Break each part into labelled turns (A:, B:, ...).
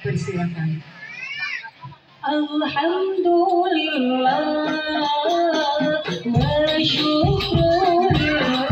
A: Persilakan. Alhamdulillah wa syukurillah.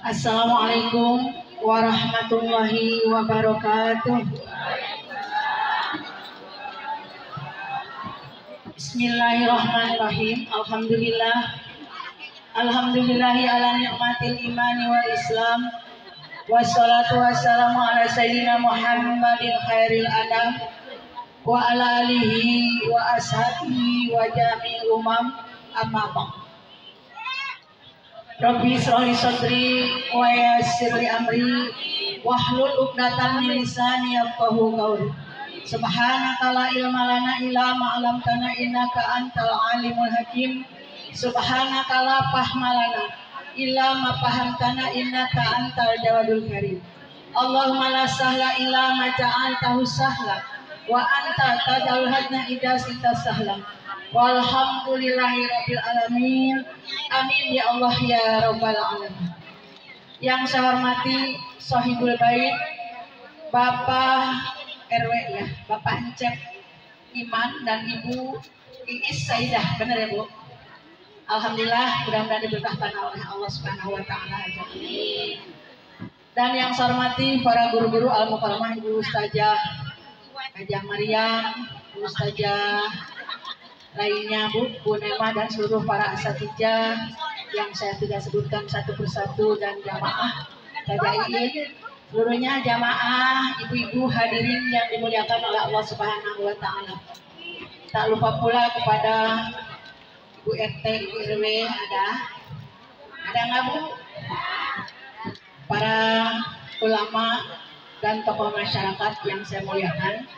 A: Assalamualaikum warahmatullahi wabarakatuh. Bismillahirrahmanirrahim. Alhamdulillahi ala ni'matil imani wal islam. Wassalatu wassalamu ala sayyidina Muhammadin khairil anam wa ala alihi wa ashabihi wa jami'il umam, amma ba'd. Rabbi shrahli sadri wa yassir li amri wahlul 'uqdatam min lisani yafqahu qawli. Subhanaka la ilma lana illa ma 'allamtana innaka antal alimul hakim. Subhanaka la fahma lana illa ma fahamtana innaka antal jawadul karim. Allahumma la sahla illa ma ja'altahu sahla wa anta taj'alul hazna idza sita sahla. Walhamdulillahi rabbil alamin. Amin ya Allah ya rabbal alamin. Yang saya hormati Sohibul Bait Bapak RW ya, Bapak Encep Iman dan Ibu Iis Saidah, benar ya Bu? Alhamdulillah, mudah-mudahan diberkahkan oleh Allah Subhanahu wa taala. Dan yang saya hormati para guru-guru al-mukarramah, Ibu Ustazah Hajah Maryam, Ibu Ustazah lainnya Bu Nema dan seluruh para asatijah yang saya tidak sebutkan satu persatu, dan jamaah tajain seluruhnya, jamaah ibu-ibu hadirin yang dimuliakan oleh Allah Subhanahu wa taala. Tak lupa pula kepada Ibu RT, Ibu RW, ada nggak Bu? Para ulama dan tokoh masyarakat yang saya muliakan.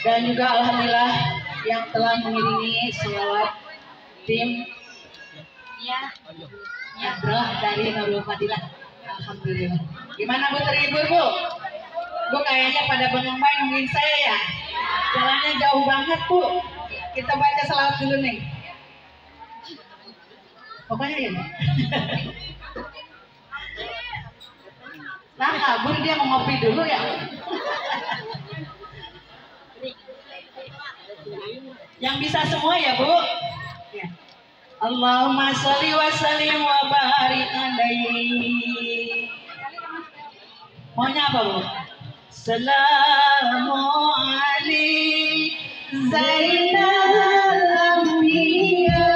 A: Dan juga alhamdulillah yang telah mengiringi selawat tim dari Nurul Fadilah. Alhamdulillah. Gimana Bu, terhibur Bu? Bu kayaknya pada bengong-bengong nungguin saya ya. Jalannya jauh banget Bu. Kita baca selawat dulu nih. Pokoknya ya. Nah kabur dia mau ngopi dulu ya. Yang bisa semua ya Bu ya. Allahumma sholli wa sallim wa barik alaihi. Maunya apa Bu? Salamu alaihi Zainal Anbiya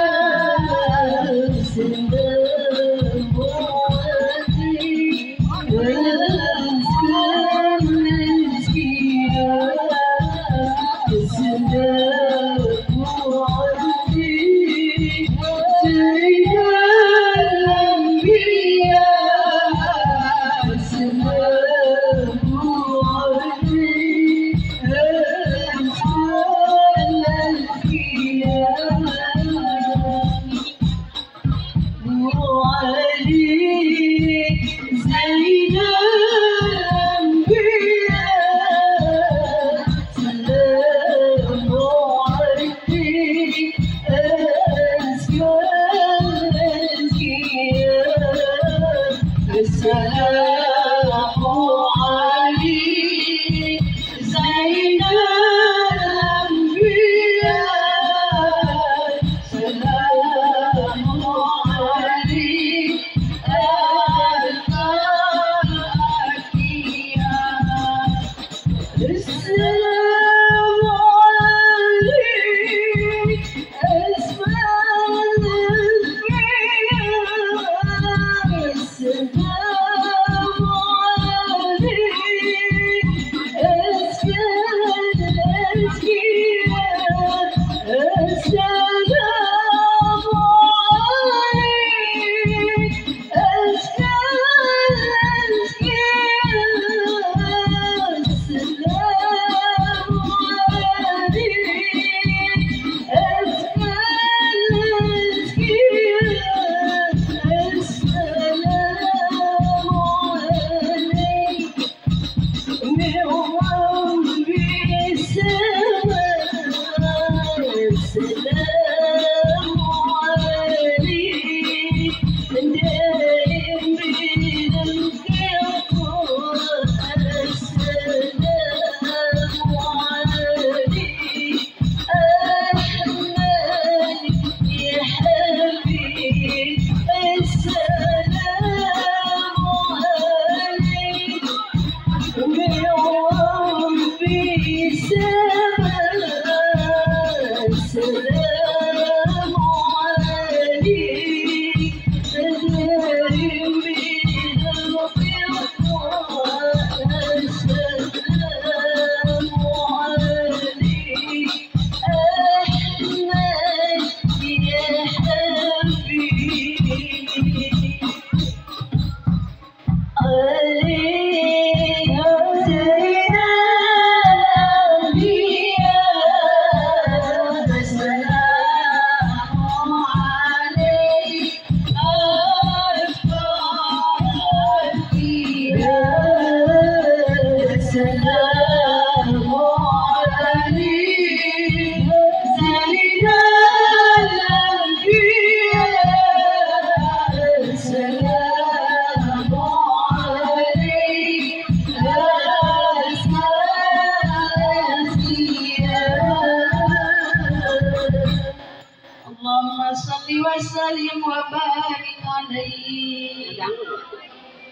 A: Allahumma salli wa sallim wa barik alaihi.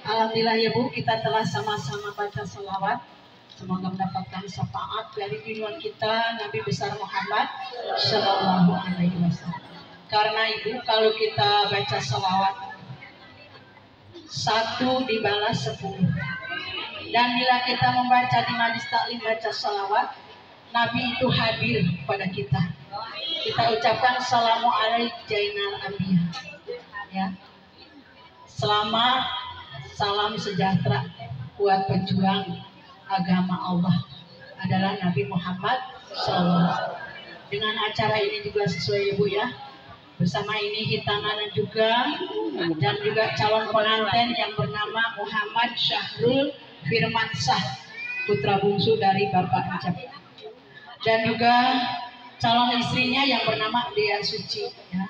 A: Alhamdulillah ya Bu, kita telah sama-sama baca salawat. Semoga mendapatkan syafaat dari junjungan kita Nabi besar Muhammad Sallallahu Alaihi Wasallam. Karena Ibu, kalau kita baca salawat, 1 dibalas 10. Dan bila kita membaca di majlis taklim baca salawat, Nabi itu hadir pada kita. Kita ucapkan Assalamualaikum Jainal Abiyah. Ya. Selamat, salam sejahtera buat pejuang agama Allah adalah Nabi Muhammad SAW. Dengan acara ini juga sesuai Ibu ya. Bersama ini hitangan juga dan juga calon pengantin yang bernama Muhammad Syahrul Firmansyah, putra bungsu dari Bapak Encep. Dan juga calon istrinya yang bernama Dea Suci. Ya.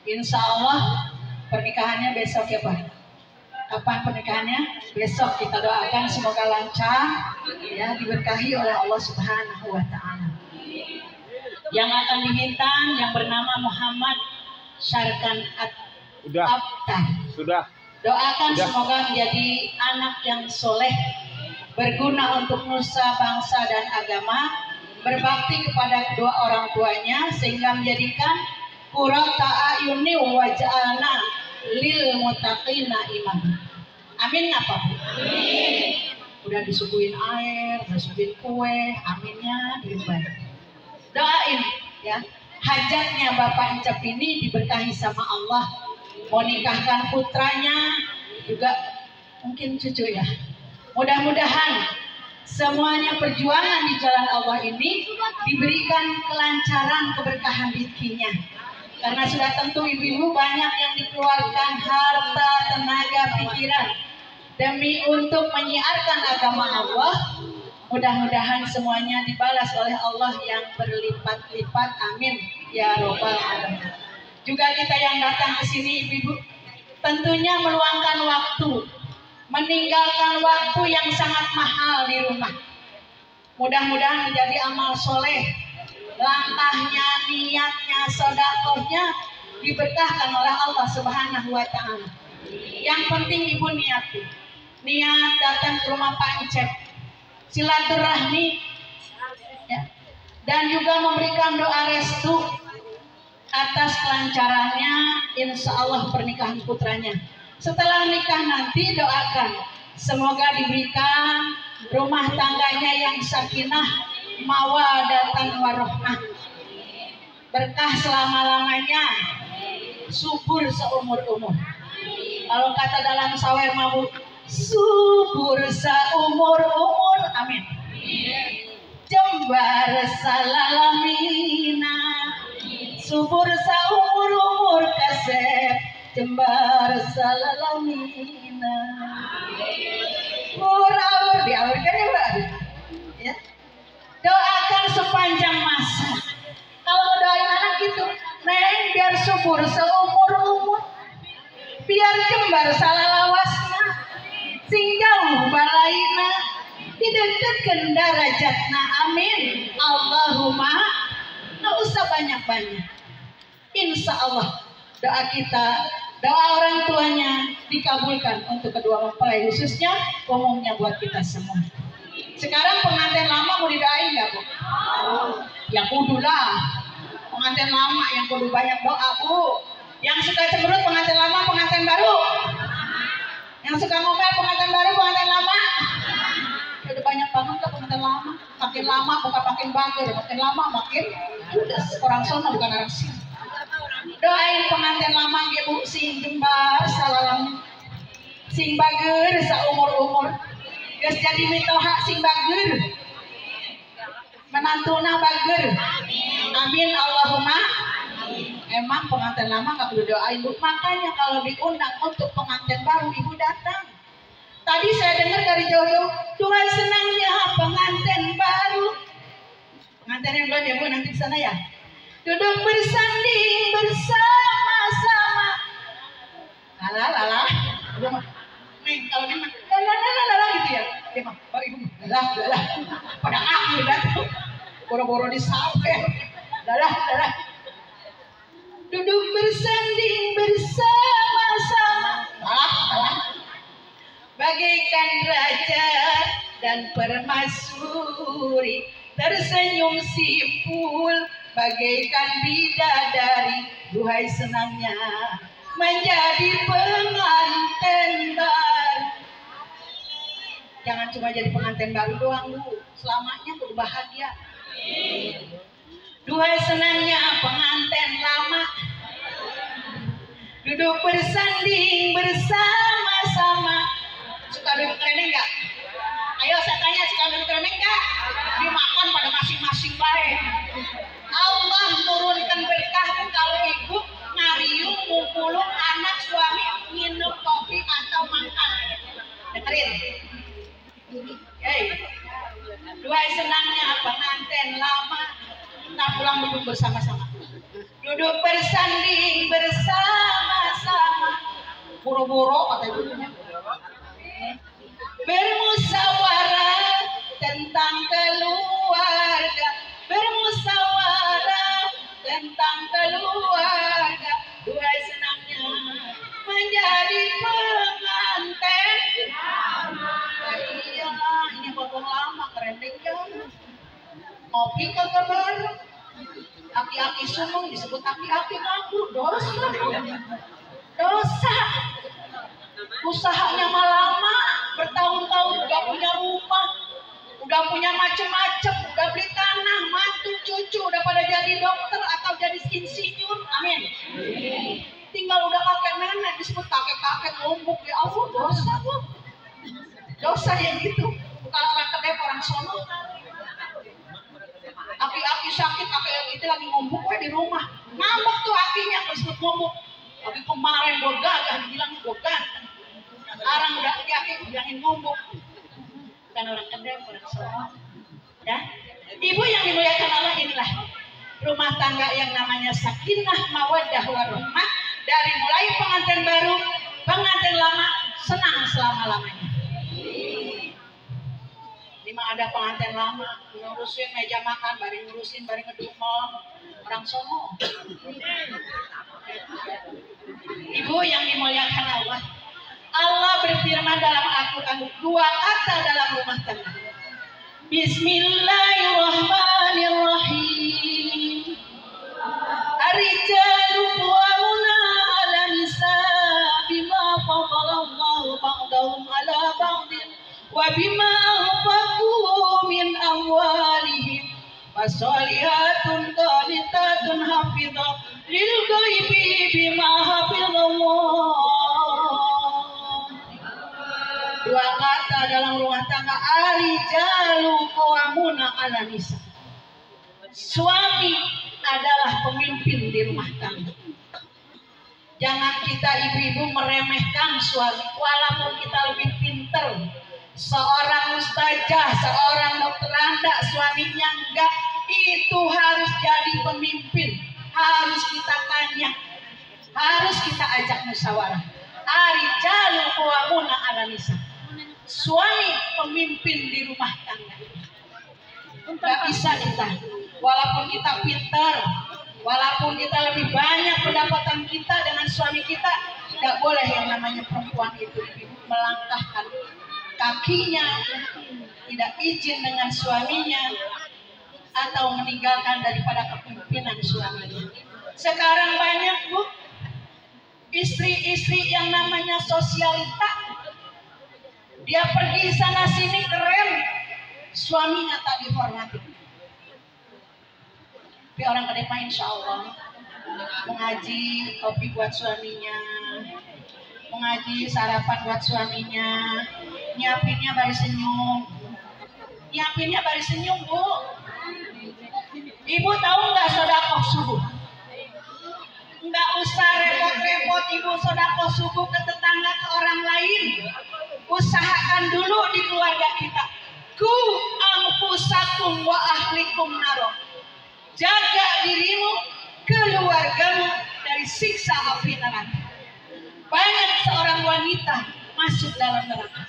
A: Insya Allah pernikahannya besok ya Pak. Kapan pernikahannya? Besok. Kita doakan semoga lancar, ya, diberkahi oleh Allah Subhanahu Wa Taala. Yang akan dihitan yang bernama Muhammad Syarkan Abtar.
B: Sudah.
A: Doakan semoga menjadi anak yang soleh, berguna untuk nusa, bangsa dan agama, berbakti kepada kedua orang tuanya sehingga menjadikan qurrata a'yuni wa ja'alna lil muttaqina imam. Amin apa? Amin. Udah disuguhin air, disuguhin kue, aminnya diubah. Doain ya. Hajatnya Bapak Encep ini diberkahi sama Allah, mau nikahkan putranya, juga mungkin cucu ya. Mudah-mudahan semuanya perjuangan di jalan Allah ini diberikan kelancaran, keberkahan rezekinya. Karena sudah tentu ibu-ibu banyak yang dikeluarkan harta, tenaga, pikiran demi untuk menyiarkan agama Allah. Mudah-mudahan semuanya dibalas oleh Allah yang berlipat-lipat. Amin ya robbal alamin. Juga kita yang datang ke sini ibu-ibu tentunya meluangkan waktu, meninggalkan waktu yang sangat mahal di rumah. Mudah-mudahan menjadi amal soleh, langkahnya, niatnya, sedekahnya diberkahkan oleh Allah Subhanahu Wa Taala. Yang penting ibu niat datang ke rumah Pak Encep, silaturahmi, ya, dan juga memberikan doa restu atas kelancarannya, insya Allah pernikahan putranya. Setelah nikah nanti doakan semoga diberikan rumah tangganya yang sakinah, mawadatan warohmah, berkah selama-lamanya, subur seumur-umur. Kalau kata dalam sawer mabu, subur seumur-umur. Amin. Jembar salalamina, subur seumur-umur kasep, jembar salalamina. Ur-ur diawurkan ya Mbak. Ya. Doakan sepanjang masa. Kalau doain anak gitu, neng biar subur seumur-umur, biar jembar salalawasna, sing jauh balaina, didekatkan darajatna. Amin. Allahumma. Nggak usah banyak-banyak. Insya Allah doa kita, doa orang tuanya dikabulkan untuk kedua mempelai, khususnya umumnya buat kita semua. Sekarang pengantin lama mau didoain nggak Bu? Ya kudu lah. Pengantin lama yang kudu banyak doa Bu. Yang suka cemberut pengantin lama, pengantin baru. Yang suka ngomel pengantin baru, pengantin lama. Udah banyak banget lah pengantin lama. Makin lama bukan makin bangga, makin lama makin judes. Orang sono bukan orang sini. Doain pengantin lama ibu sing jembar salalam, sing bager saumur-umur. Geus jadi mitoha sing bager, menantuna bager. Amin Allahumma. Emang pengantin lama nggak perlu doain Bu. Makanya kalau diundang untuk pengantin baru ibu datang. Tadi saya dengar dari jauh-jauh, Tuhan senangnya pengantin baru. Pengantin yang belum ya Bu, nanti di sana ya. Duduk bersanding bersama-sama. Lala. Nih kalau dia mah lala gitu ya. Dia mah, oh ibu, lala. Pada akhir datang, boro-boro disawer. Lala. Duduk bersama. bagaikan raja dan permaisuri, tersenyum simpul bagaikan bidadari. Duhai senangnya menjadi pengantin baru. Jangan cuma jadi pengantin baru doang lu, selamanya kudu bahagia. Duhai senangnya pengantin lama, duduk bersanding bersama-sama. Suka duduk reneng nggak? Ayo saya tanya, suka duduk reneng nggak? Dimakan pada masing-masing baik. Allah turunkan berkah kalau ibu ngariung, ngumpulung anak suami minum kopi atau makan. Dengerin. Hey, duhai senangnya pengantin lama, kita pulang duduk bersama-sama. Duduk bersanding bersama-sama. Boro-boro kata ibunya. Bermusyawarah tentang keluarga, bermusyawarah tentang keluarga. Duhai senangnya menjadi pengantin. Iyalah, ini potong lama keren deh kan. Ngopi kagak bareng. Aki-aki sumung disebut aki-aki nganggur, dosa. Dosa. Usahanya lama, bertahun-tahun udah punya rumah, udah punya macem-macem, udah beli tanah, mantu, cucu, udah pada jadi dokter atau jadi insinyur, amin. Tinggal udah kakek nenek disebut kakek-kakek ngombok, ya Allah, dosa bu. Dosa yang gitu, bukan orang kedep, orang sono. Aki-aki sakit, aki-aki itu lagi ngombok di rumah, ngambek tuh akinya disebut ngombok. Tapi kemarin gue gagah, dibilang gue ganteng. Sekarang udah aki-aki bilangin ngombok. Bukan orang kedep, orang sono. Ya, ibu yang dimuliakan Allah, inilah rumah tangga yang namanya sakinah mawaddah warahmah. Dari mulai pengantin baru, pengantin lama, senang selama-lamanya. Lima ada pengantin lama, ngurusin meja makan, bari ngurusin, bari ngedumel, orang sono. Ibu yang dimuliakan Allah, Allah berfirman dalam Al-Quran, dua kata dalam rumah tangga. Bismillahirrahmanirrahim. Ar-rijalu qawwamuna 'alan nisaa bima faddalallahu ba'dahum 'ala ba'din wa bima anfaqu min amwalihim. Fasolihatun qanitatun hafidhah lil ghaibi bima hafidhallah. Dua kata dalam rumah tangga, ar-rijalu qawwamuna 'alan nisa. Suami adalah pemimpin di rumah tangga. Jangan kita ibu-ibu meremehkan suami, walaupun kita lebih pinter. Seorang ustazah, seorang dokter anak, suaminya enggak, itu harus jadi pemimpin. Harus kita tanya, harus kita ajak musyawarah. Ar-rijalu qawwamuna 'alan nisa. Suami pemimpin di rumah tangga. Enggak bisa kita, walaupun kita pintar, walaupun kita lebih banyak pendapatan kita dengan suami kita, tidak boleh yang namanya perempuan itu melangkahkan kakinya, tidak izin dengan suaminya, atau meninggalkan daripada kepemimpinan suaminya. Sekarang banyak bu, istri-istri yang namanya sosialita, dia pergi sana sini keren, suaminya tak dihormati. Tapi orang kedema insya Allah mengaji kopi buat suaminya, mengaji sarapan buat suaminya, nyiapinnya bari senyum, nyiapinnya bari senyum bu. Ibu tahu nggak sedekah subuh? Nggak usah repot-repot ibu sedekah subuh ke tetangga, ke orang lain. Usahakan dulu di keluarga kita. Ku anfusakum wa ahlikum naro. Jaga dirimu, keluargamu dari siksa api neraka. Banyak seorang wanita masuk dalam neraka.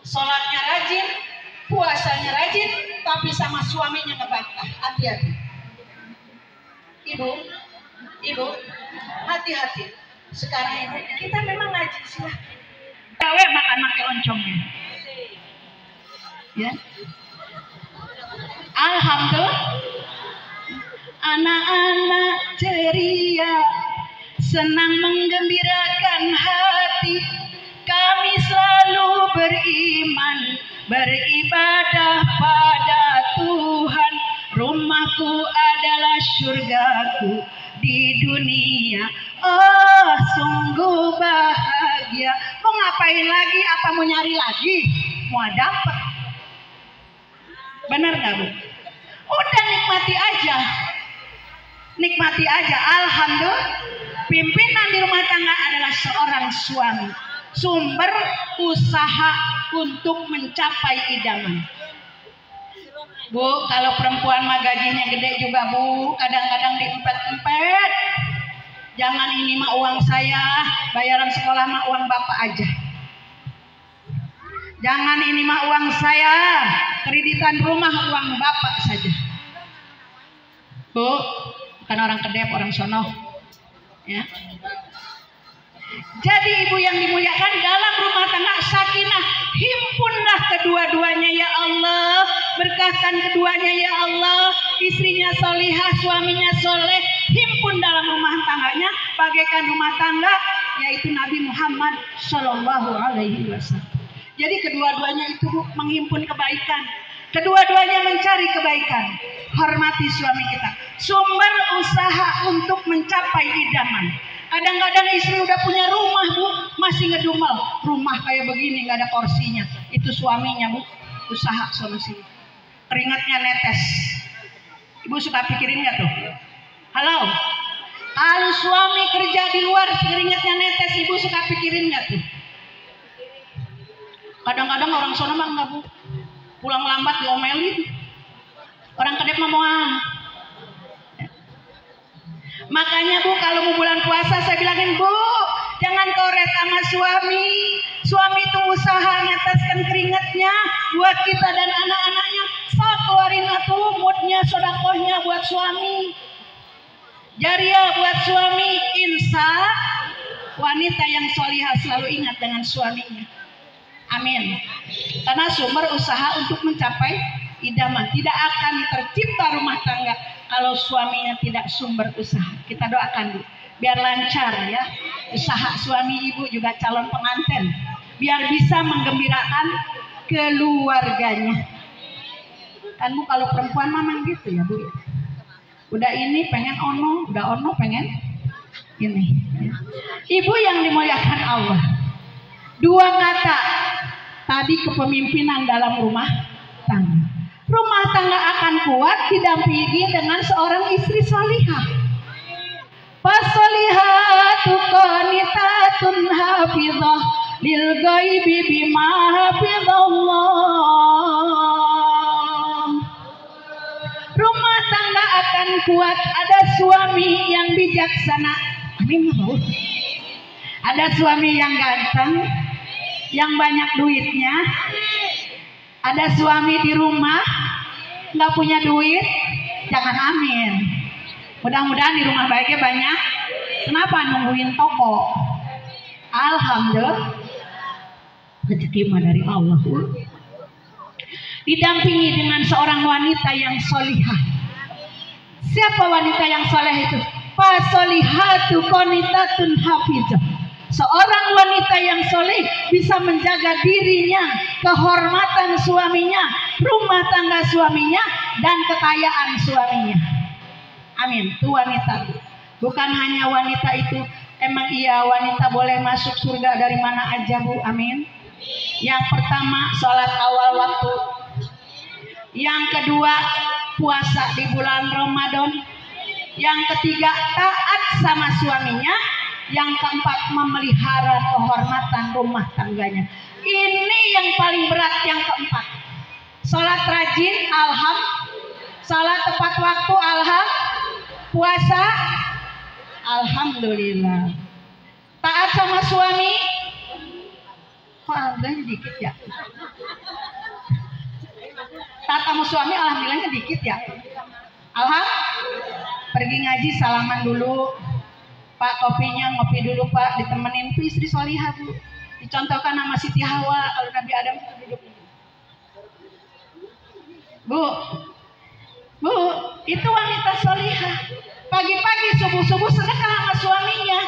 A: Sholatnya rajin, puasanya rajin, tapi sama suaminya ngebantah. Hati-hati. Ibu, hati-hati. Sekarang ini kita memang ngaji silahkan. Gawe makan pakai oncomnya. Ya. Alhamdulillah. Anak-anak ceria, senang menggembirakan hati. Kami selalu beriman, beribadah pada Tuhan. Rumahku adalah surgaku di dunia. Oh, sungguh bahagia. Mau ngapain lagi? Apa mau nyari lagi? Mau dapat? Benar gak, Bu? Udah nikmati aja. Nikmati aja. Alhamdulillah, pimpinan di rumah tangga adalah seorang suami, sumber usaha untuk mencapai idaman. Bu, kalau perempuan mah gajinya gede juga, Bu, kadang-kadang diempet-empet. Jangan ini mah uang saya, bayaran sekolah mah uang bapak aja. Jangan ini mah uang saya, kreditan rumah uang bapak saja. Bu, bukan orang Kedep, orang sono. Ya. Jadi ibu yang dimuliakan, dalam rumah tangga sakinah, himpunlah kedua-duanya ya Allah, berkahkan keduanya ya Allah, istrinya solihah, suaminya soleh, himpun dalam rumah tangganya bagaikan rumah tangga yaitu Nabi Muhammad Shallallahu Alaihi Wasallam. Jadi kedua-duanya itu menghimpun kebaikan, kedua-duanya mencari kebaikan. Hormati suami kita, sumber usaha untuk mencapai idaman. Kadang-kadang istri udah punya rumah, Bu, masih ngedumel. Rumah kayak begini nggak ada kursinya. Itu suaminya, Bu, usaha sama sini. Keringatnya netes. Ibu suka pikirin nggak tuh? Halo, kalau suami kerja di luar keringatnya netes, ibu suka pikirin nggak tuh? Kadang-kadang orang sono mah nggak, Bu, pulang lambat diomelin. Orang Kedep mah moal. Makanya Bu, kalau mau bulan puasa saya bilangin, Bu, jangan koret sama suami. Suami itu usaha ngeteskan keringatnya buat kita dan anak-anaknya. Sok keluarin atuh moodnya, sodakohnya buat suami. Jariah buat suami. Insya wanita yang solihah selalu ingat dengan suaminya. Amin. Karena sumber usaha untuk mencapai idaman. Tidak akan tercipta rumah tangga kalau suaminya tidak sumber usaha. Kita doakan, Bu, biar lancar ya usaha suami ibu juga calon pengantin, biar bisa menggembirakan keluarganya. Kan Bu, kalau perempuan memang gitu ya, Bu. Udah ini pengen ono, udah ono pengen ini. Ibu yang dimuliakan Allah, dua kata tadi kepemimpinan dalam rumah tangga. Rumah tangga akan kuat didampingi dengan seorang istri salihah. Fasolihatu qanitatun hafizah lil ghaibi bima hafizallah. Rumah tangga akan kuat ada suami yang bijaksana. Amin, Bu. Ada suami yang ganteng, yang banyak duitnya. Ada suami di rumah nggak punya duit, jangan amin. Mudah-mudahan di rumah baiknya banyak. Kenapa nungguin toko? Alhamdulillah, rezeki mah dari Allah. Didampingi dengan seorang wanita yang solihah. Siapa wanita yang soleh itu? Fasolihatu qanitatun hafizah. Seorang wanita yang soleh bisa menjaga dirinya, kehormatan suaminya, rumah tangga suaminya, dan kekayaan suaminya. Amin. Itu wanita. Bukan hanya wanita itu. Emang iya wanita boleh masuk surga dari mana aja, Bu? Amin. Yang pertama, sholat awal waktu. Yang kedua, puasa di bulan Ramadan. Yang ketiga, taat sama suaminya. Yang keempat, memelihara kehormatan rumah tangganya. Ini yang paling berat, yang keempat. Sholat rajin, sholat tepat waktu, puasa, alhamdulillah. Taat sama suami, kok alhamdulillahnya dikit ya? Taat sama suami, alhamdulillahnya dikit ya? Pergi ngaji, salaman dulu. Pak, kopinya ngopi dulu Pak, ditemenin tuh istri solihah, Bu. Dicontohkan nama Siti Hawa kalau Nabi Adam itu duduk. Bu, itu wanita solihah. Pagi-pagi subuh-subuh sedekah sama suaminya,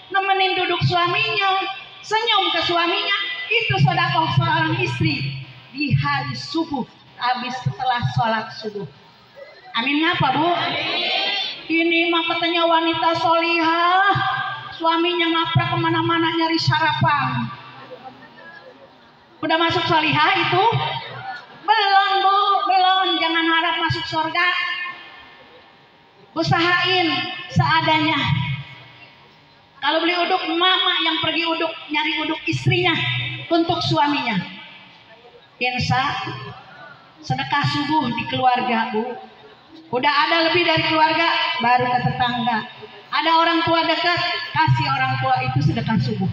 A: nemenin duduk suaminya, senyum ke suaminya. Itu sedekah seorang istri di hari subuh, habis setelah sholat subuh. Amin ngapa Bu? Ini mah katanya wanita solihah, suaminya ngaprak kemana-mana nyari sarapan. Udah masuk solihah itu? Belum Bu, belum. Jangan harap masuk surga. Usahain seadanya. Kalau beli uduk, mama yang pergi uduk, nyari uduk istrinya untuk suaminya. Insya sedekah subuh di keluarga Bu. Udah ada lebih dari keluarga, baru ke tetangga. Ada orang tua dekat, kasih orang tua itu sedekah subuh.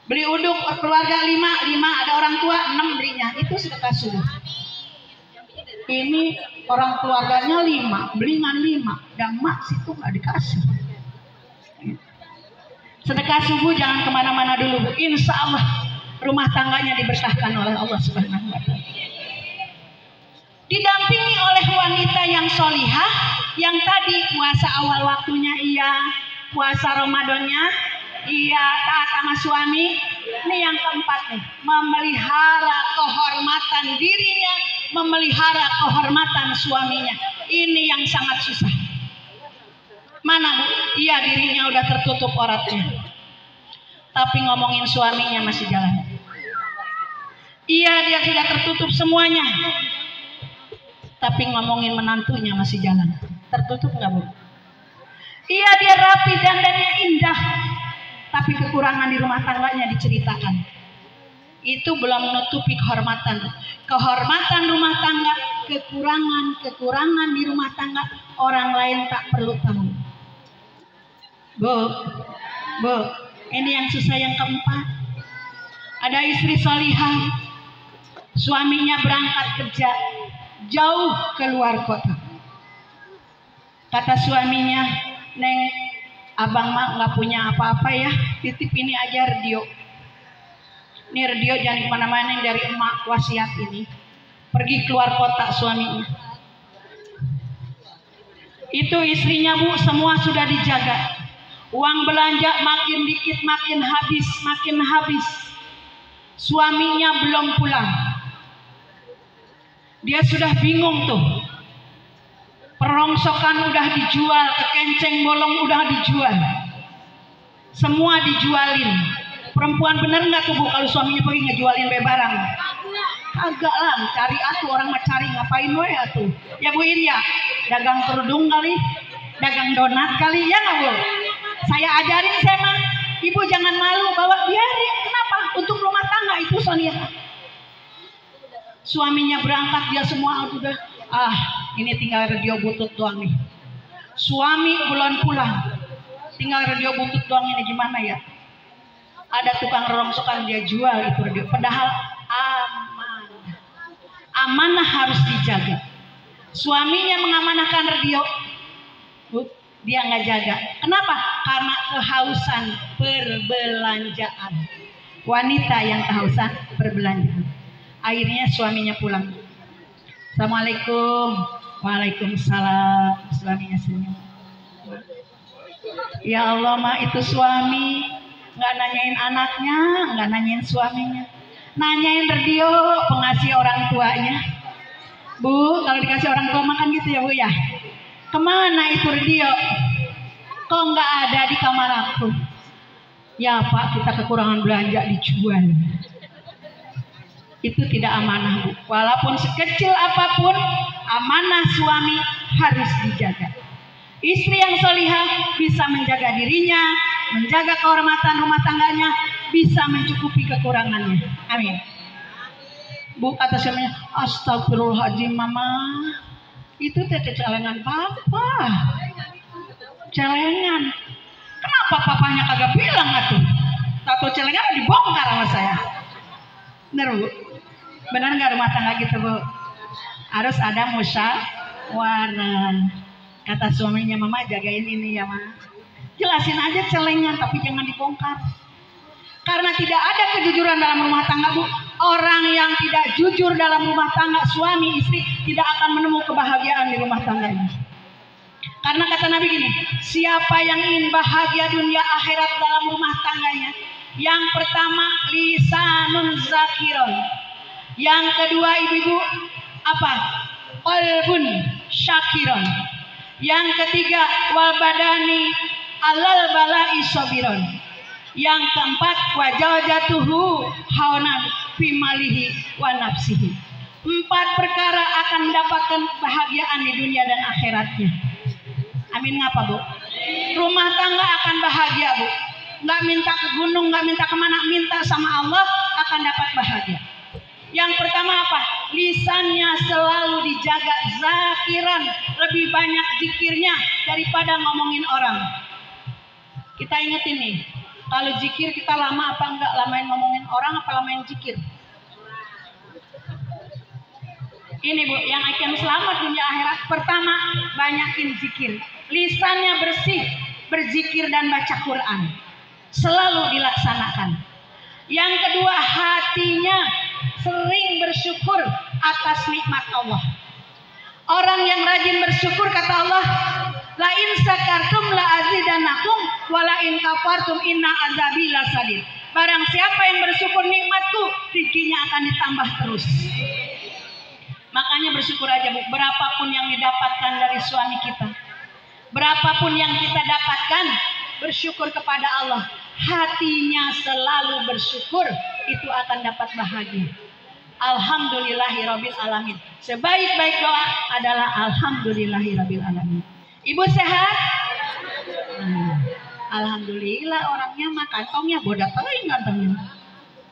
A: Beli uduk keluarga 5, ada orang tua 6 belinya, itu sedekah subuh. Ini orang keluarganya 5, belinya 5, dan mak situ nggak dikasih. Sedekah subuh jangan kemana-mana dulu, insya Allah rumah tangganya diberkahkan oleh Allah Subhanahu Wa Taala. Didampingi oleh wanita yang solihah, yang tadi puasa awal waktunya iya, puasa Ramadannya iya, taat sama suami. Ini yang keempat nih, memelihara kehormatan dirinya, memelihara kehormatan suaminya. Ini yang sangat susah. Mana Bu? Iya, dirinya udah tertutup auratnya, tapi ngomongin suaminya masih jalan. Iya, dia sudah tertutup semuanya, tapi ngomongin menantunya masih jalan. Tertutup nggak Bu? Iya, dia rapi, dandannya indah, tapi kekurangan di rumah tangganya diceritakan. Itu belum menutupi kehormatan. Kehormatan rumah tangga, kekurangan di rumah tangga orang lain tak perlu tahu. Bu, ini yang susah yang keempat. Ada istri solihah, suaminya berangkat kerja jauh keluar kota. Kata suaminya, Neng, abang mah nggak punya apa-apa ya, titip ini aja radio. Ini radio jangan kemana-mana, dari emak wasiat ini. Pergi keluar kota suaminya. Itu istrinya Bu, semua sudah dijaga. Uang belanja makin dikit, makin habis. Suaminya belum pulang. Dia sudah bingung tuh. Perongsokan udah dijual, kekenceng bolong udah dijual. Semua dijualin. Perempuan bener nggak tuh Bu kalau suaminya pergi ngejualin barang? Agak lah, cari atuh, orang mah cari ngapain we atuh. Ya Buin ya, dagang kerudung kali, dagang donat kali, ya nggak Bu? Saya ajarin sama ibu jangan malu, bawa biarin. Kenapa? Untuk rumah tangga itu Sonia. Suaminya berangkat, dia semua udah, ini tinggal radio butut doang nih. Suami belum pulang, tinggal radio butut doang, ini gimana ya? Ada tukang rongsokan, dia jual itu radio. Padahal amanah harus dijaga. Suaminya mengamanahkan radio, dia nggak jaga. Kenapa? Karena kehausan perbelanjaan. Wanita yang kehausan perbelanjaan. Akhirnya suaminya pulang. Assalamualaikum. Waalaikumsalam. Suaminya senyum. Ya Allah mah, itu suami nggak nanyain anaknya, nggak nanyain suaminya, nanyain radio pengasih orang tuanya. Bu, kalau dikasih orang tua makan gitu ya Bu ya. Kemana itu radio? Kok nggak ada di kamar aku? Ya Pak, kita kekurangan belanja, dijual. Itu tidak amanah Bu. Walaupun sekecil apapun, amanah suami harus dijaga. Istri yang solihah bisa menjaga dirinya, menjaga kehormatan rumah tangganya, bisa mencukupi kekurangannya. Amin. Bu, kata suaminya, astagfirullahaladzim Mama, itu tete celengan papa. Celengan. Kenapa papanya kagak bilang atuh? Tato celengan dibongkar sama saya. Bener Bu? Bener nggak rumah tangga gitu Bu? Harus ada musyawarah. Kata suaminya, Mama jagain ini ya Ma. Jelasin aja celengan, tapi jangan dibongkar. Karena tidak ada kejujuran dalam rumah tangga, Bu. Orang yang tidak jujur dalam rumah tangga, suami istri, tidak akan menemukan kebahagiaan di rumah tangganya. Karena kata Nabi gini, siapa yang ingin bahagia dunia akhirat dalam rumah tangganya, yang pertama lisanun zakiron, yang kedua ibu-ibu apa? Qalbun syakiron, yang ketiga wal badani alal bala'i sabiron, yang keempat wajawjatuhu hawana fi malihi wa nafsihi. 4 perkara akan mendapatkan kebahagiaan di dunia dan akhiratnya. Amin ngapa, Bu? Rumah tangga akan bahagia, Bu. Nggak minta ke gunung, nggak minta kemana, minta sama Allah akan dapat bahagia. Yang pertama apa? Lisannya selalu dijaga, zakiran, lebih banyak zikirnya daripada ngomongin orang. Kita ingetin nih, kalau zikir kita lama apa enggak? Lamain ngomongin orang apa lamain zikir? Ini Bu, yang akan selamat dunia akhirat, pertama banyakin zikir. Lisannya bersih, berzikir dan baca Quran, selalu dilaksanakan. Yang kedua, hatinya sering bersyukur atas nikmat Allah. Orang yang rajin bersyukur, kata Allah, la in sakartum la azidannakum wa la in kafartum inna azabi lasadid. Barang siapa yang bersyukur nikmatku, rezekinya akan ditambah terus. Makanya bersyukur aja, Bu. Berapapun yang didapatkan dari suami kita, berapapun yang kita dapatkan, bersyukur kepada Allah. Hatinya selalu bersyukur, itu akan dapat bahagia. Alhamdulillahirabbil alamin. Sebaik-baik doa adalah alhamdulillahirabbil alamin. Ibu sehat? Alhamdulillah, orangnya mah kantongnya bodak teuing kantongnya.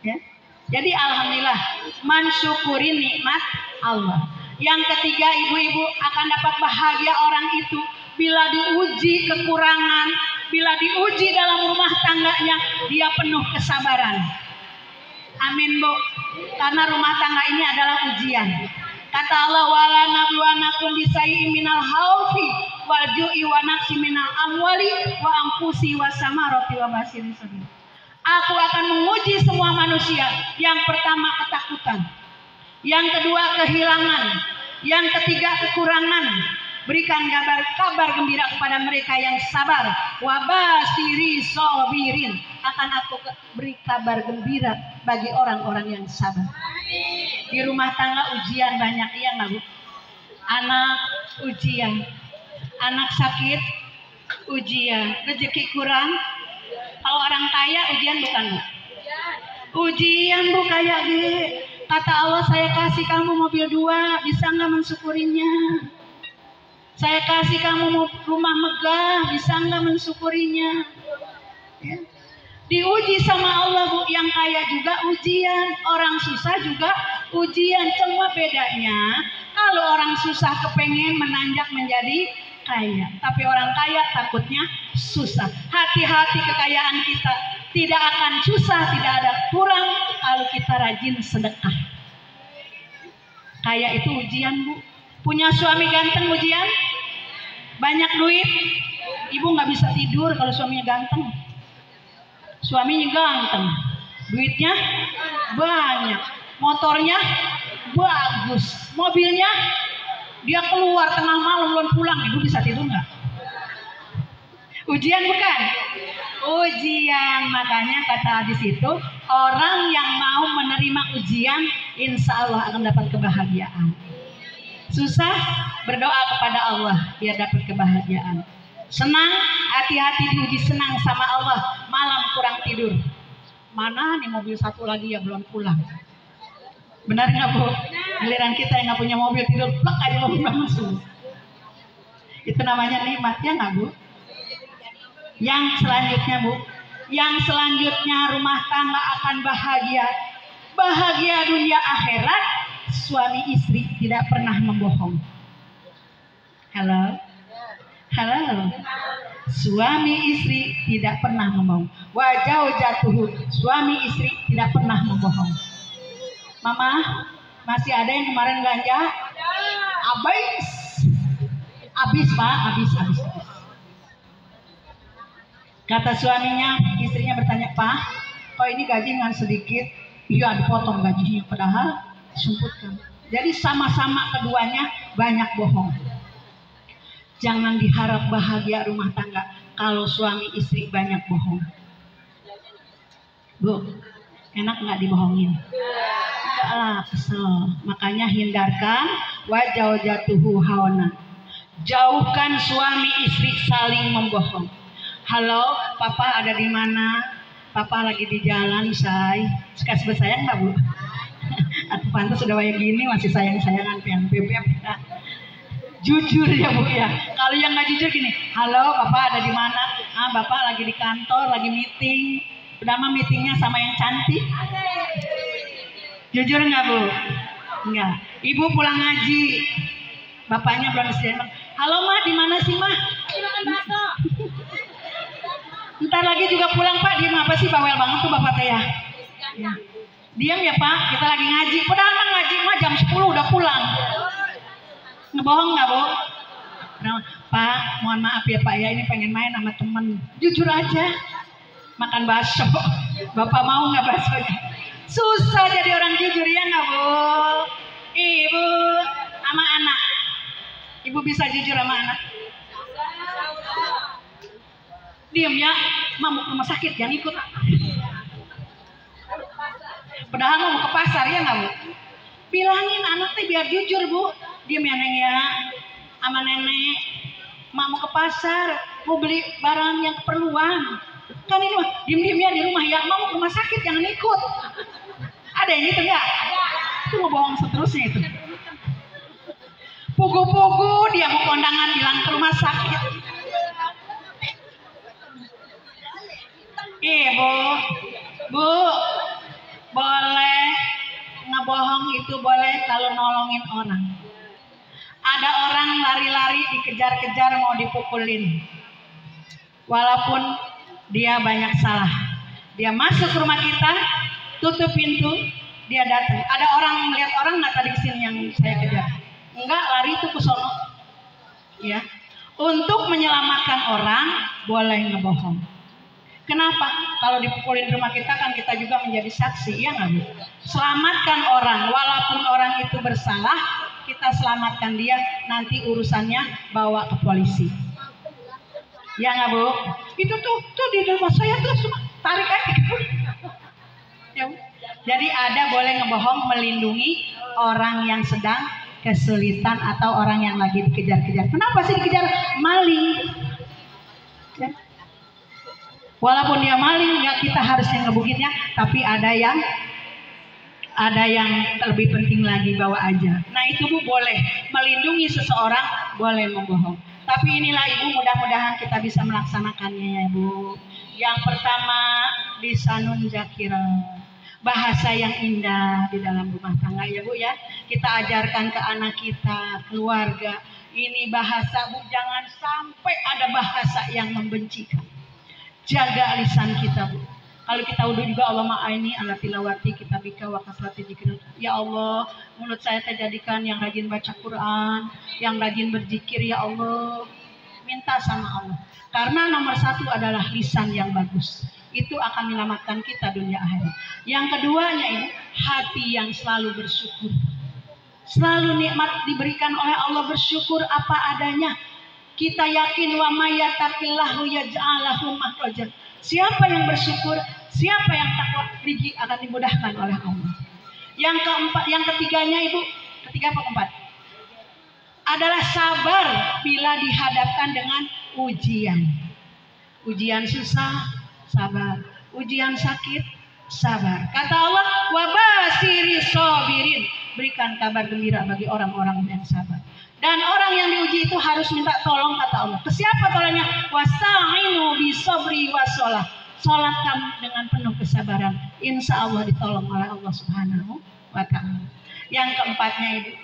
A: Ya. Jadi alhamdulillah, mensyukuri nikmat Allah. Yang ketiga, ibu-ibu akan dapat bahagia orang itu bila diuji kekurangan, bila diuji dalam rumah tangganya, dia penuh kesabaran. Amin, Bu. Karena rumah tangga ini adalah ujian. Kata Allah, wala nabluwanakum bisayyin minal khaufi wal ju'i wa naqsi minal amwali wa anfusi was samarati wa basiris sabir. Aku akan menguji semua manusia. Yang pertama ketakutan, yang kedua kehilangan, yang ketiga kekurangan. Berikan kabar gembira kepada mereka yang sabar. Wabasiri sobirin, akan aku beri kabar gembira bagi orang-orang yang sabar. Di rumah tangga ujian banyak, iya nggak, Bu? Anak ujian, anak sakit ujian, rezeki kurang. Kalau orang kaya ujian bukan, Bu? Ujian, Bu, kaya ge. Kata Allah, saya kasih kamu mobil 2, bisa nggak mensyukurinya? Saya kasih kamu rumah megah, bisa nggak mensyukurinya? Ya. Diuji sama Allah, Bu. Yang kaya juga ujian, orang susah juga ujian. Cuma bedanya, kalau orang susah kepengen menanjak menjadi kaya, tapi orang kaya takutnya susah. Hati-hati, kekayaan kita tidak akan susah, tidak ada kurang kalau kita rajin sedekah. Kaya itu ujian, Bu. Punya suami ganteng ujian, banyak duit, ibu nggak bisa tidur kalau suaminya ganteng. Suaminya ganteng, duitnya banyak, motornya bagus, mobilnya dia keluar tengah malam belum pulang, ibu bisa tidur nggak? Ujian bukan? Ujian. Makanya kata di situ, orang yang mau menerima ujian, insya Allah akan dapat kebahagiaan. Susah, berdoa kepada Allah biar dapat kebahagiaan. Senang, hati-hati diuji senang sama Allah. Malam kurang tidur, mana nih mobil satu lagi ya belum pulang. Benar nggak, Bu? Giliran kita yang nggak punya mobil, tidur plek aja mobil langsung. Itu namanya nikmat, ya nggak, Bu? Yang selanjutnya, Bu, yang selanjutnya rumah tangga akan bahagia. Bahagia dunia akhirat. Suami istri tidak pernah membohong. Halo? Halo? Suami istri tidak pernah membohong. Wajau jatuh. Suami istri tidak pernah membohong. Mama, masih ada yang kemarin belanja? Abis. Abis, Pak. Abis. Kata suaminya, istrinya bertanya, Pak, Kalau ini gaji nggak sedikit, iya dipotong gajinya padahal disumputkan. Jadi sama-sama keduanya banyak bohong. Jangan diharap bahagia rumah tangga kalau suami istri banyak bohong. Bu, enak nggak dibohongin? Enggak lah, kesel. Makanya hindarkan wajawjatuhu hawana. Jauhkan suami istri saling membohong. Halo, papa ada di mana? Papa lagi di jalan, say. Suka sayang nggak bu? Atau pantas sudah kayak gini masih sayang-sayangan pengen bebek. Jujur ya bu ya. Kalau yang nggak jujur gini, halo, papa ada di mana? Ah, bapak lagi di kantor, lagi meeting. Udah mah meetingnya sama yang cantik. Jujur nggak bu? Enggak. Ibu pulang ngaji, bapaknya belum disediain. Halo mah, di mana sih mah? Makan bakso. Ntar lagi juga pulang pak. Dia apa sih bawel banget tuh bapak teh ya? Ya. Diam ya pak, kita lagi ngaji. Padahal mah ngaji mah jam 10 udah pulang. Ngebohong nggak bu? Nah, pak, mohon maaf ya pak ya, ini pengen main sama temen. Jujur aja, makan bakso. Bapak mau nggak baksonya? Susah jadi orang jujur ya nggak bu? Ibu sama anak, ibu bisa jujur sama anak? Diam ya, mau ke rumah sakit jangan ikut. Padahal mau ke pasar ya nggak bu? Bilangin anak teh biar jujur bu. Diam ya neng ya, sama nenek. Mak mau ke pasar, mau beli barang yang keperluan. Kan ini mah diem-diem ya di rumah ya. Mau ke rumah sakit jangan ikut. Ada yang gitu enggak? Itu mau bohong seterusnya itu. Pugu-pugu dia mau kondangan bilang ke rumah sakit. Bu, boleh ngebohong itu boleh kalau nolongin orang. Ada orang lari-lari dikejar-kejar mau dipukulin. Walaupun dia banyak salah. Dia masuk ke rumah kita, tutup pintu, dia datang. Ada orang melihat orang nggak tadi kesini yang saya kejar? Enggak, lari itu ke sono. Ya. Untuk menyelamatkan orang boleh ngebohong. Kenapa? Kalau dipukulin rumah kita kan kita juga menjadi saksi, ya nggak bu? Selamatkan orang, walaupun orang itu bersalah, kita selamatkan dia. Nanti urusannya bawa ke polisi. Ya nggak bu? Itu tuh di rumah saya tuh tarik aja. Ya, jadi ada boleh ngebohong melindungi orang yang sedang kesulitan atau orang yang lagi dikejar-kejar. Kenapa sih dikejar? Maling. Ya. Walaupun dia maling, nggak kita harus yang ngebukitnya, tapi ada yang lebih penting lagi, bawa aja. Nah itu bu boleh melindungi seseorang, boleh membohong. Tapi inilah ibu, mudah-mudahan kita bisa melaksanakannya ya bu. Yang pertama, lisanun zakira, bahasa yang indah di dalam rumah tangga ya bu ya. Kita ajarkan ke anak kita, keluarga. Ini bahasa bu, jangan sampai ada bahasa yang membencikan. Jaga lisan kita bu. Kalau kita wudhu juga Allah ma'aini ala tilawati kita bika wa kasrati dzikr. Ya Allah, mulut saya terjadikan yang rajin baca Quran, yang rajin berzikir ya Allah. Minta sama Allah. Karena nomor satu adalah lisan yang bagus. Itu akan menyelamatkan kita dunia akhirat. Yang keduanya ini hati yang selalu bersyukur. Selalu nikmat diberikan oleh Allah, bersyukur apa adanya. Kita yakin wa may yattaqillahu yaj'al lahu makhrajan. Siapa yang bersyukur, siapa yang takwa, rezeki akan dimudahkan oleh Allah. Yang keempat, yang ketiganya ibu, ketiga apa keempat? Adalah sabar bila dihadapkan dengan ujian. Ujian susah, sabar. Ujian sakit, sabar. Kata Allah, wa basyiri sabirin, berikan kabar gembira bagi orang-orang yang sabar. Dan orang yang diuji itu harus minta tolong, kata Allah. Ke siapa tolongnya? Wasta'inu bisabri wassalah. Salat kamu dengan penuh kesabaran. Insya Allah ditolong oleh Allah Subhanahu wa ta'ala. Yang keempatnya itu,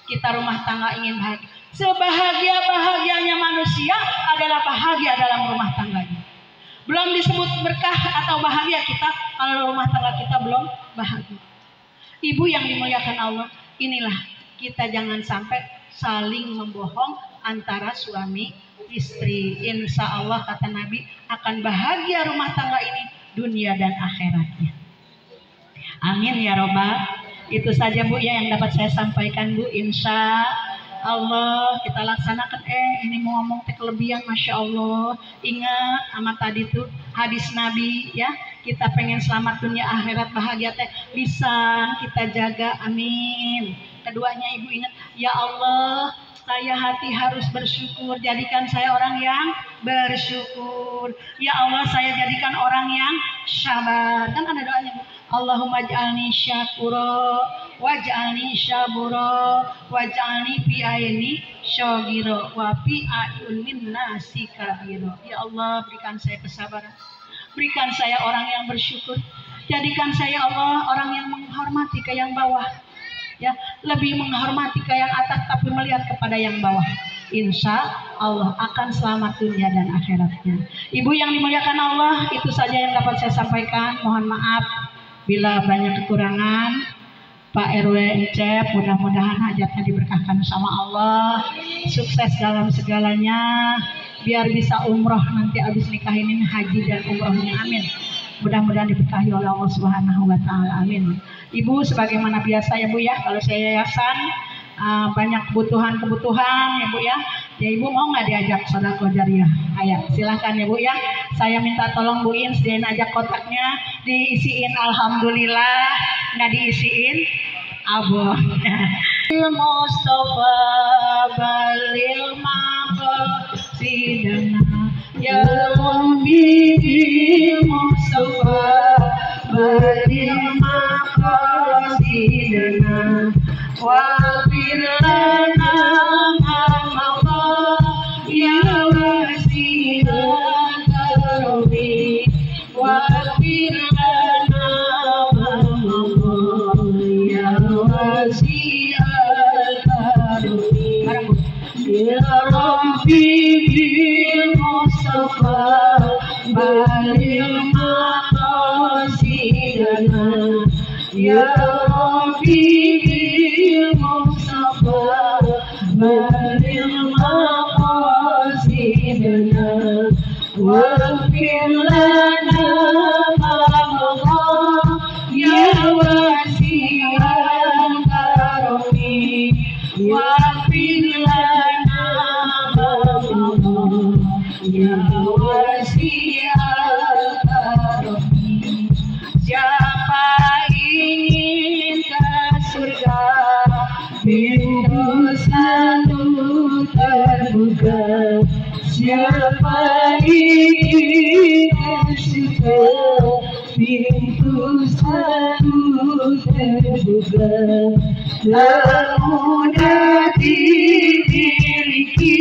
A: kita rumah tangga ingin bahagia. Sebahagia-bahagianya manusia adalah bahagia dalam rumah tangganya. Belum disebut berkah atau bahagia kita kalau rumah tangga kita belum bahagia. Ibu yang dimuliakan Allah, inilah kita jangan sampai saling membohong antara suami istri. Insya Allah kata Nabi akan bahagia rumah tangga ini dunia dan akhiratnya. Amin ya robbal. Itu saja Bu ya yang dapat saya sampaikan Bu. Insya Allah kita laksanakan. Ini mau ngomong kelebihan, Masya Allah. Ingat amat tadi tuh hadis Nabi ya. Kita pengen selamat dunia akhirat bahagia teh lisan kita jaga. Amin. Keduanya Ibu ingat, ya Allah, saya hati harus bersyukur, jadikan saya orang yang bersyukur. Ya Allah, saya jadikan orang yang sabar. Kan ada doanya Bu. Allahumma ja'alni syakura waj'alni syabura waj'alni fi aini syagira wa fi ayunin nasi kabira. Ya Allah, berikan saya kesabaran. Berikan saya orang yang bersyukur. Jadikan saya Allah orang yang menghormati ke yang bawah. Ya, lebih menghormati ke yang atas tapi melihat kepada yang bawah. Insya Allah akan selamat dunia dan akhiratnya. Ibu yang dimuliakan Allah, itu saja yang dapat saya sampaikan. Mohon maaf bila banyak kekurangan. Pak RW Encep, mudah-mudahan hajatnya diberkahkan sama Allah, sukses dalam segalanya, biar bisa umroh nanti abis nikah ini, haji dan umrohnya. Amin. Mudah-mudahan diberkahi oleh Allah Subhanahu wa Ta'ala. Amin. Ibu, sebagaimana biasa ya Bu ya, kalau saya yayasan banyak kebutuhan ya Bu ya. Ya Ibu mau nggak diajak sedekah jariyah? Ayo silahkan ya Bu ya. Saya minta tolong Bu In sediain aja kotaknya, diisiin alhamdulillah, nggak diisiin abonnya. Mustafa balil maqsidana ya Rabbi Mustafa balil maqsidana wa firlana maqam ya wasi'at rabbi wa firlana maqam ya wasi'at rabbi ya rabbi bil mustafa balil maqsidana ya rabbi balil maqasidana waghfir lana ma madha ya wasi'al karami waghfir lana ma madha ya wasi'al karami. Siapa ingin ke surga, pintu selalu terbuka. Siapa ingin surga, pintu selalu terbuka. Tak mudah dimiliki,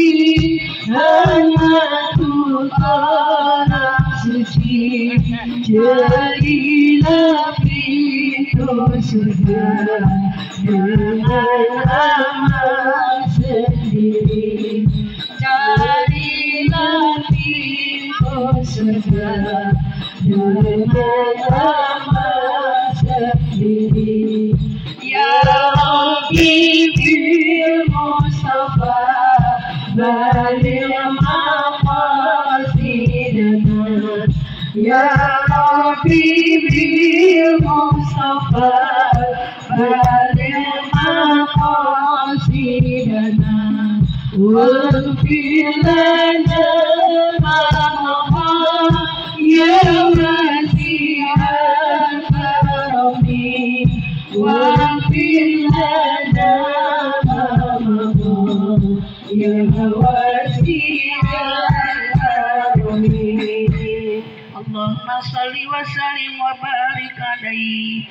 A: hanya Tuhan suci. Jadilah pintu surga dengan amal sendiri. Jadilah pintu surga dengan amal sendiri. Ya Rabbi bil Mustafa balil maqasidana ya Rabbi bil Mustafa balil maqasidana waghfir lana ma madha ya wasi'al karami waghfir lana ma madha ya wasi'al karami. Allahumma salli wa sallim wa barik alaihi